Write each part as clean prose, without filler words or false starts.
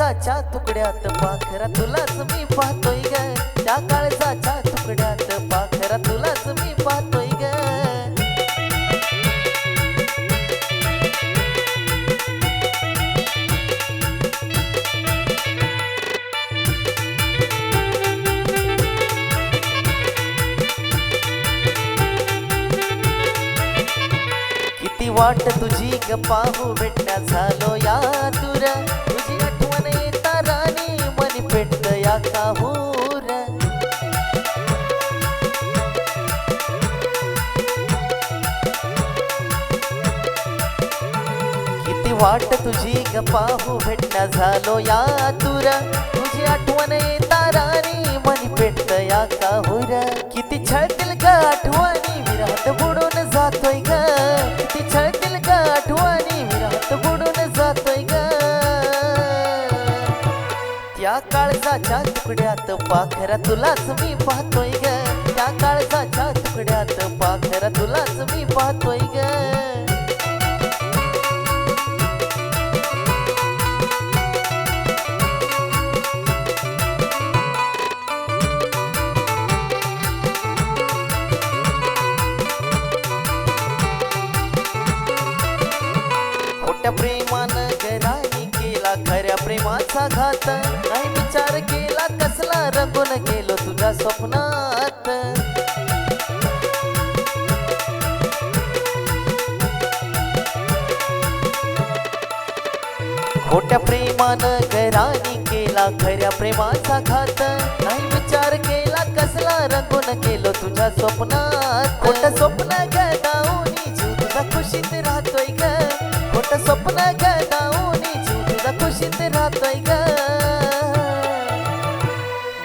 काळजाच्या तुकड्यात पाखरा तुलाच मी पाहतोय ग, त्या काळजाच्या तुकड्यात पाखरा तुलाच मी पाहतोय ग. किती वाट तुझी ग पाहू भेटण्या झालो या दूर, तुझी आठवण येता राणी मनी पेटत या काहूर. किती वाट तुझी ग पाहू भेटण्या झालो या दूर, तुझी आठवण येता राणी मनी पेटत या काहूर. किती छळतील ग आठवणी विरहात बुडून जातोय ग, किती छळतील ग आठवणी विरहात बुडून जातोय ग. त्या काळजाच्या तुकड्यात पाखरा तुलाच मी पाहतोय ग, त्या काळजाच्या तुकड्यात पाखरा तुलाच मी पाहतोय ग. प्रेमानं गराणी केला खऱ्या प्रेमाचा घात, नाही विचार केला कसला रंगून गेलो तुझ्या स्वप्नात. खोट्या प्रेमानं गराणी केला खऱ्या प्रेमाचा घात, नाही विचार केला कसला रंगून गेलो तुझ्या स्वप्नात. खोटं स्वप्न गदावणी जीव तुझा खुशीत राहतोय ग, खोटं स्वप्न गदावणी जीव तुझा खुशीत राहतोय ग.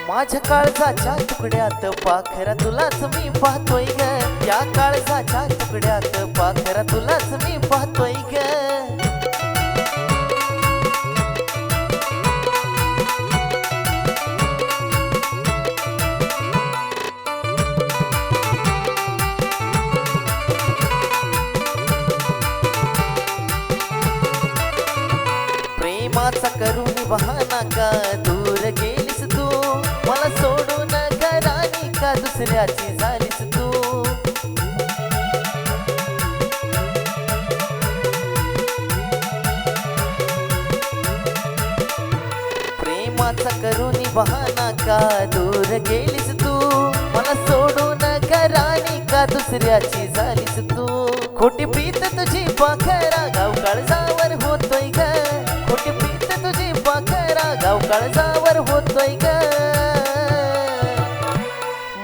माझ्या काळजाच्या तुकड्यात पाखरा तुलाच मी पाहतोय ग, या काळजाच्या तुकड्यात पाखरा तुलाच मी पाहतोय ग. प्रेमाचा करून बहाना का दूर गेलीस तू, मला सोडून घरानी का दुसऱ्याची झालीस तू. प्रेमाचा करून बहाना का दूर गेलीस तू, मला सोडून घरानी का दुसऱ्याची झालीस तू. खोटी प्रीत तुझी पाखरा गाव काळजावर होतोय ग, खोटी प्रीत तुझी पाखरा गाव काळजावर होतोय ग.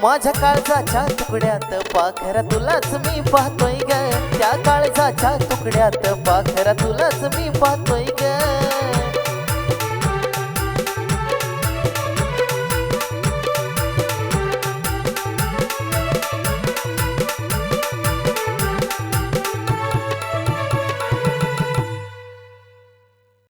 माझ्या काळजाच्या तुकड्यात पाखरा तुलाच मी पाहतोय ग, त्या काळजाच्या तुकड्यात पाखरा तुलाच मी पाहतोय ग.